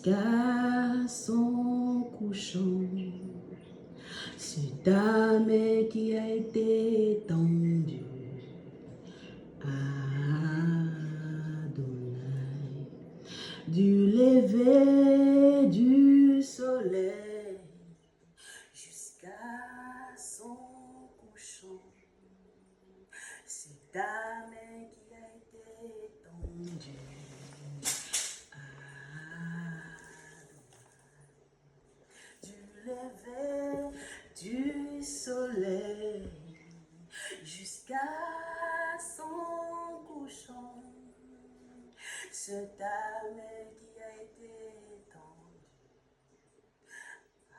jusqu'à son couchant. C'est ta main qui a été étendue à Adonai. Du lever du soleil jusqu'à son couchant, c'est ta main qui a été étendue à Adonai. Du lever du soleil jusqu'à son couchant, c'est ta main qui a été étendue à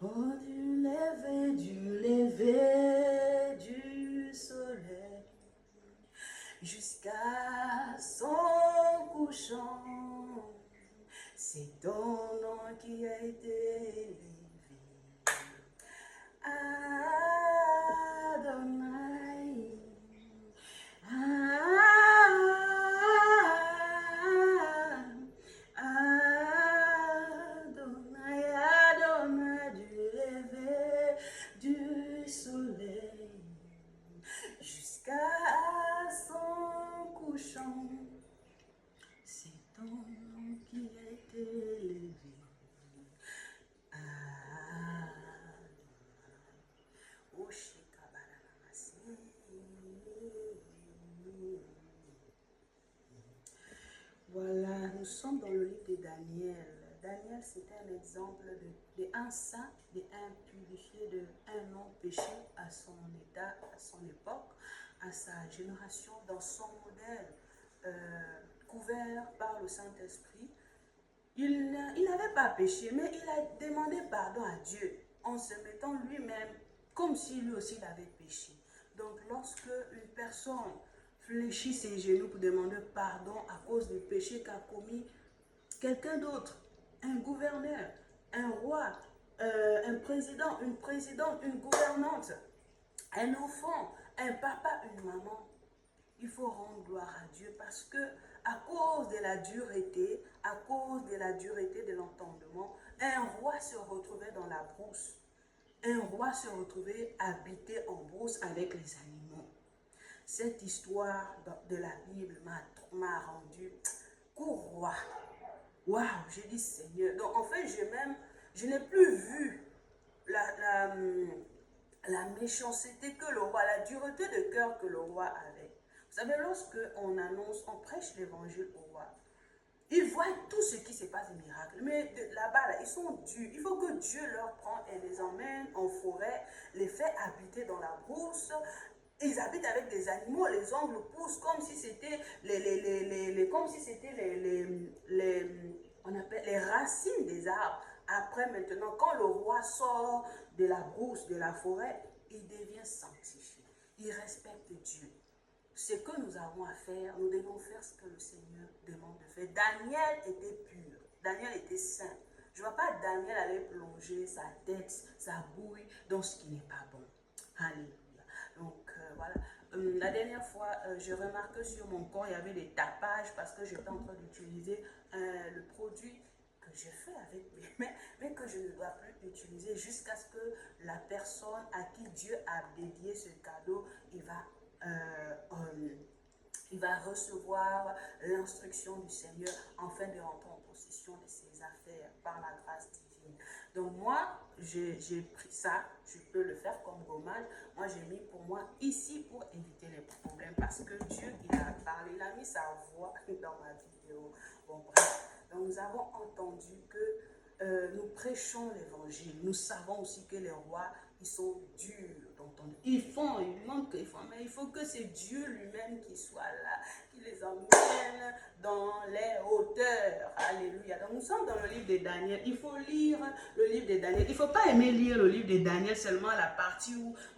oh, du lever du soleil jusqu'à son couchant, c'est ton nom qui a été élevé. Adonai, Adonai, Adonai, du lever du soleil jusqu'à son couchant, c'est ton nom qui a été élevé. Voilà, nous sommes dans le livre de Daniel. Daniel, c'était un exemple de un saint, de un purifié, de un non péché à son état, à son époque, à sa génération, dans son modèle, couvert par le Saint-Esprit. Il n'avait pas péché, mais il a demandé pardon à Dieu en se mettant lui-même comme si lui aussi il avait péché. Donc lorsque une personne fléchit ses genoux pour demander pardon à cause du péché qu'a commis quelqu'un d'autre, un gouverneur, un roi, un président, une présidente, une gouvernante, un enfant, un papa, une maman, il faut rendre gloire à Dieu parce que à cause de la dureté, à cause de la dureté de l'entendement, un roi se retrouvait dans la brousse. Un roi se retrouvait habité en brousse avec les animaux. Cette histoire de la Bible m'a rendu courroie. Waouh, j'ai dit Seigneur. Donc en fait, je n'ai plus vu la méchanceté que le roi, la dureté de cœur que le roi avait. Vous savez, lorsque on annonce, on prêche l'évangile au roi, ils voient tout ce qui se passe, des miracles. Mais là-bas, là, ils sont durs. Il faut que Dieu leur prenne et les emmène en forêt, les fait habiter dans la brousse. Ils habitent avec des animaux, les ongles poussent comme si c'était les racines des arbres. Après, maintenant, quand le roi sort de la brousse, de la forêt, il devient sanctifié. Il respecte Dieu. Ce que nous avons à faire, nous devons faire ce que le Seigneur demande de faire. Daniel était pur, Daniel était saint. Je ne vois pas Daniel aller plonger sa tête, sa bouille dans ce qui n'est pas bon. Alléluia. Donc voilà. La dernière fois, je remarquais que sur mon corps, il y avait des tapages parce que j'étais en train d'utiliser le produit que je fais avec mes mains, mais que je ne dois plus utiliser jusqu'à ce que la personne à qui Dieu a dédié ce cadeau, il va recevoir l'instruction du Seigneur afin de rentrer en possession de ses affaires par la grâce divine. Donc moi, j'ai pris ça, je peux le faire comme gommage. Moi, j'ai mis pour moi ici pour éviter les problèmes parce que Dieu, il a parlé, il a mis sa voix dans ma vidéo. Bon, bref, donc nous avons entendu que nous prêchons l'évangile. Nous savons aussi que les rois, ils sont durs d'entendre. Ils manquent, mais il faut que c'est Dieu lui-même qui soit là, qui les emmène dans les hauteurs. Alléluia. Donc nous sommes dans le livre de Daniel. Il faut lire le livre de Daniel. Il ne faut pas aimer lire le livre de Daniel seulement à la partie où